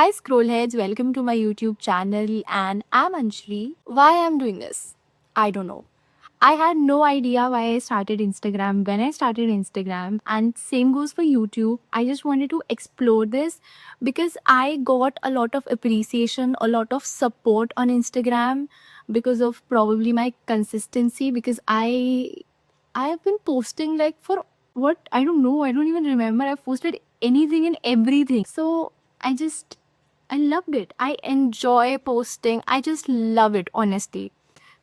Hi Scrollheads, welcome to my YouTube channel and I'm Anshri. Why I'm doing this? I don't know. I had no idea why I started Instagram when I started Instagram, and same goes for YouTube. I just wanted to explore this because I got a lot of appreciation, a lot of support on Instagram because of probably my consistency because I have been posting like for what I don't know, I don't even remember. I've posted anything and everything. So I loved it. I enjoy posting. I just love it, honestly.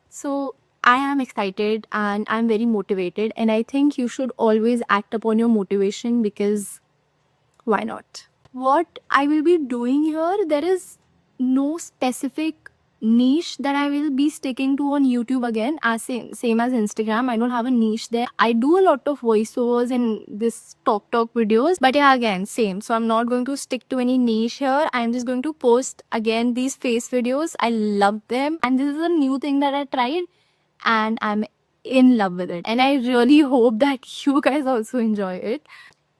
So I am excited and I'm very motivated. And I think you should always act upon your motivation because why not? What I will be doing here, there is no specific niche that I will be sticking to on YouTube again, as same as Instagram. I don't have a niche there. I do a lot of voiceovers and this talk videos, but yeah, again, same. So I'm not going to stick to any niche here. I'm just going to post again these face videos. I love them, and this is a new thing that I tried, and I'm in love with it. And I really hope that you guys also enjoy it.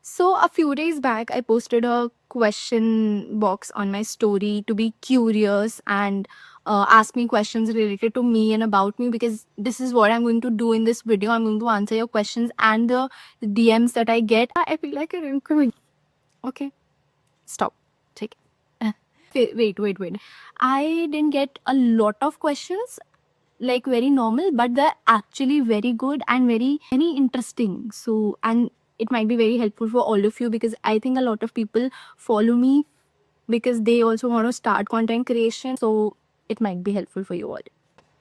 So, a few days back, I posted a question box on my story to be curious and ask me questions related to me and about me, because this is what I'm going to do in this video. I'm going to answer your questions and the DMs that I get. I feel like a okay, stop. Take it. Wait. I didn't get a lot of questions, like very normal, but they're actually very good and very interesting. So, and it might be very helpful for all of you because I think a lot of people follow me because they also want to start content creation. So, it might be helpful for you all.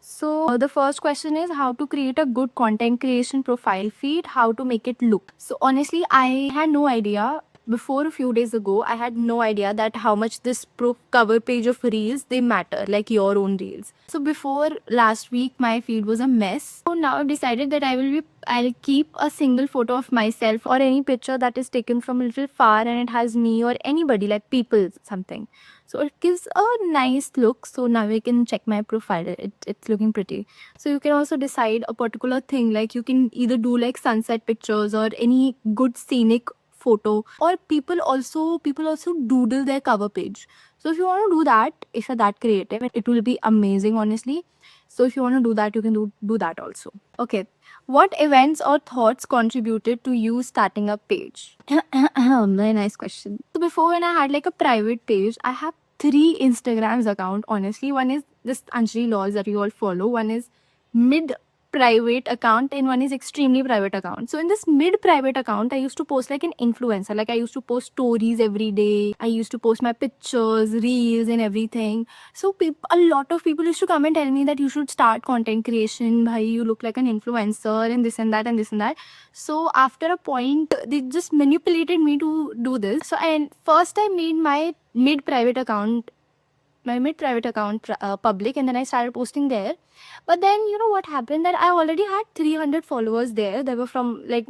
So, the first question is how to create a good content creation profile feed, how to make it look. So, honestly, I had no idea. Before a few days ago, I had no idea that how much this cover page of reels they matter, like your own reels. So before last week, my feed was a mess. So now I've decided that I'll keep a single photo of myself or any picture that is taken from a little far and it has me or anybody, like people, something. So it gives a nice look. So now we can check my profile. It's looking pretty. So you can also decide a particular thing. Like you can either do like sunset pictures or any good scenic photo, or people also doodle their cover page. So if you want to do that, if you're that creative, it will be amazing, honestly. So if you want to do that, you can do that also. Okay. What events or thoughts contributed to you starting a page? Very nice question. So before, when I had like a private page, I have three Instagrams account, honestly. One is this Anjali Laws that you all follow. One is mid private account and one is extremely private account. So in this mid private account, I used to post like an influencer. Like I used to post stories every day. I used to post my pictures, reels and everything. So a lot of people used to come and tell me that you should start content creation. Bhai, you look like an influencer and this and that and this and that. So after a point, they just manipulated me to do this. So and first I made my mid private account public, and then I started posting there. But then you know what happened, that I already had 300 followers there. They were from like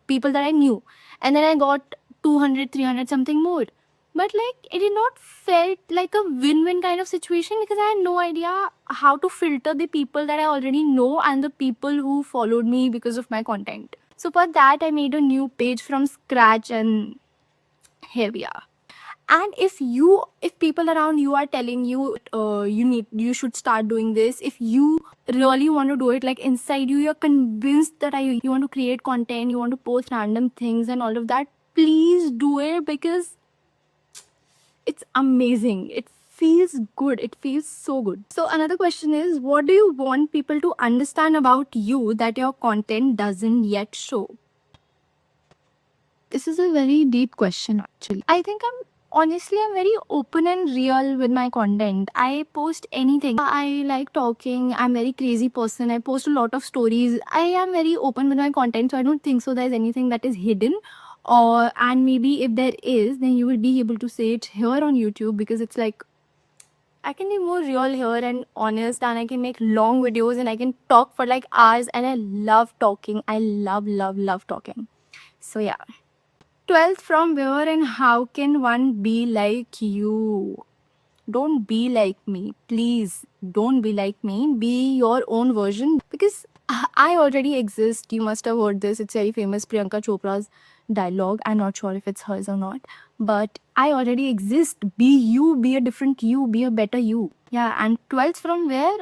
people that I knew, and then I got 200, 300 something more. But like it did not felt like a win-win kind of situation because I had no idea how to filter the people that I already know and the people who followed me because of my content. So for that I made a new page from scratch, and here we are. And if people around you are telling you you should start doing this, if you really want to do it, like inside you you're convinced that you want to create content, you want to post random things and all of that, please do it because it's amazing. It feels good. It feels so good. So another question is, what do you want people to understand about you that your content doesn't yet show? This is a very deep question, actually. I think I'm very open and real with my content. I post anything. I like talking. I'm a very crazy person. I post a lot of stories. I am very open with my content, so I don't think so there's anything that is hidden. Or and maybe if there is, then you will be able to say it here on YouTube because it's like I can be more real here and honest, and I can make long videos and I can talk for like hours, and I love talking. I love talking. So yeah. 12th, from where and how can one be like you? Don't be like me. Please don't be like me. Be your own version because I already exist. You must have heard this. It's very famous, Priyanka Chopra's dialogue. I'm not sure if it's hers or not, but I already exist. Be you, be a different you, be a better you. Yeah, and 12th from where?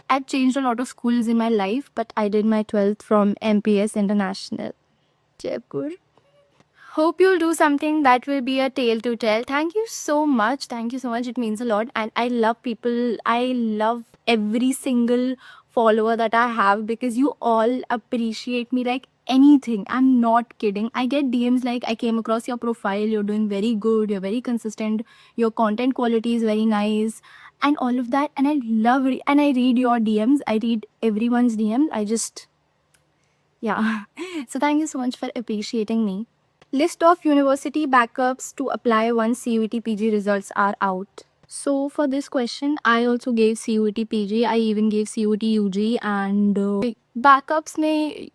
I've changed a lot of schools in my life, but I did my 12th from MPS International, Jaipur. Hope you'll do something that will be a tale to tell. Thank you so much. Thank you so much. It means a lot. And I love people. I love every single follower that I have because you all appreciate me like anything. I'm not kidding. I get DMs like, I came across your profile. You're doing very good. You're very consistent. Your content quality is very nice. And all of that. And I love it. And I read your DMs. I read everyone's DMs. Yeah. So thank you so much for appreciating me. List of university backups to apply once CUET PG results are out. So for this question, I also gave CUET PG. I even gave CUET UG and backups may,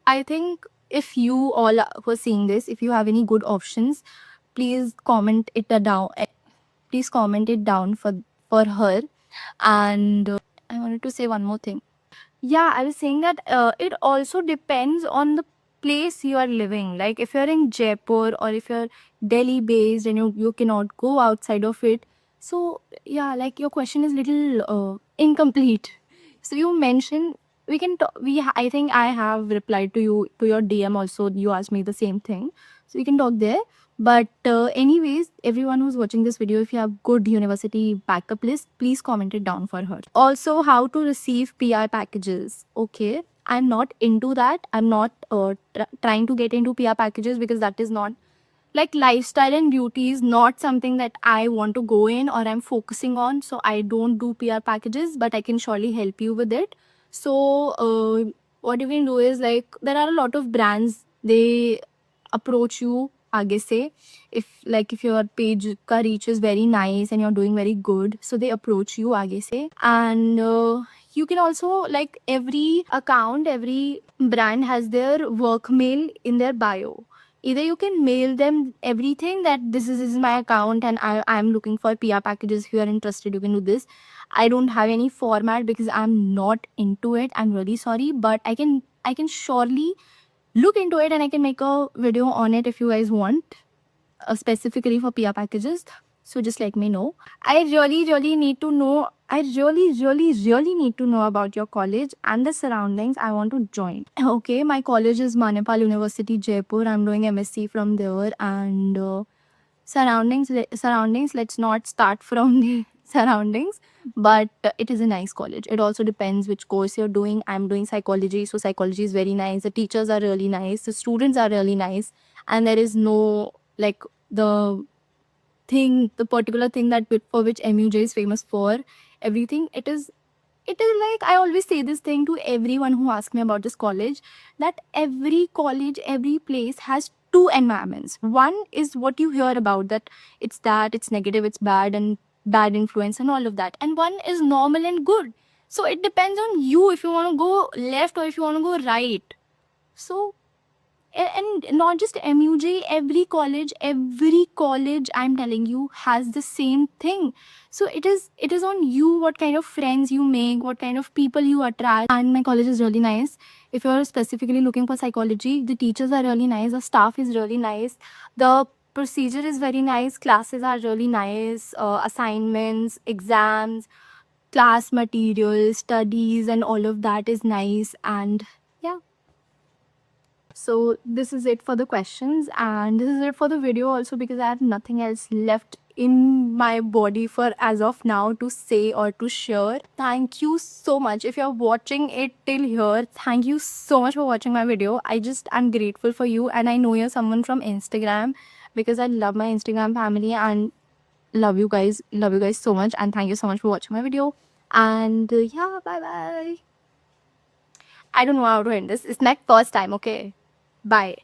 I think if you all were seeing this, if you have any good options, please comment it down. Please comment it down for her. And I wanted to say one more thing. Yeah, I was saying that it also depends on the place you are living. Like if you're in Jaipur or if you're Delhi based and you cannot go outside of it. So yeah, like your question is little incomplete. So you mentioned we can talk, I think I have replied to you to your DM also. You asked me the same thing, so we can talk there. But anyways, everyone who's watching this video, if you have good university backup list, please comment it down for her. Also, how to receive PR packages. Okay, I'm not into that. I'm not trying to get into PR packages because that is not like lifestyle and beauty is not something that I want to go in or I'm focusing on. So I don't do PR packages, but I can surely help you with it. So what you can do is like there are a lot of brands, they approach you आगे से if your page ka reach is very nice and you're doing very good, so they approach you आगे से. And you can also like every account, every brand has their work mail in their bio. Either you can mail them everything that this is my account and I'm looking for PR packages. If you are interested, you can do this. I don't have any format because I'm not into it. I'm really sorry, but I can surely look into it and I can make a video on it if you guys want, specifically for PR packages. So just let me know. I really need to know. I really need to know about your college and the surroundings. I want to join. Okay, my college is Manipal University, Jaipur. I'm doing MSc from there. And surroundings. Let's not start from the surroundings, but it is a nice college. It also depends which course you're doing. I'm doing psychology, so psychology is very nice. The teachers are really nice. The students are really nice, and there is no like the the particular thing that for which MUJ is famous for. Everything it is like I always say this thing to everyone who asks me about this college, that every college, every place has two environments. One is what you hear about, that it's negative, it's bad and bad influence and all of that. And one is normal and good. So it depends on you if you want to go left or if you want to go right. So and not just MUJ, every college I'm telling you has the same thing. So it is on you what kind of friends you make, what kind of people you attract. And my college is really nice. If you're specifically looking for psychology, the teachers are really nice, the staff is really nice, the procedure is very nice, classes are really nice, assignments, exams, class materials, studies and all of that is nice. And yeah, so this is it for the questions and this is it for the video also, because I have nothing else left in my body for as of now to say or to share. Thank you so much. If you're watching it till here, thank you so much for watching my video. I'm grateful for you, and I know you're someone from Instagram because I love my Instagram family and love you guys. Love you guys so much, and thank you so much for watching my video. And yeah, bye bye. I don't know how to end this. It's my first time, okay? Bye.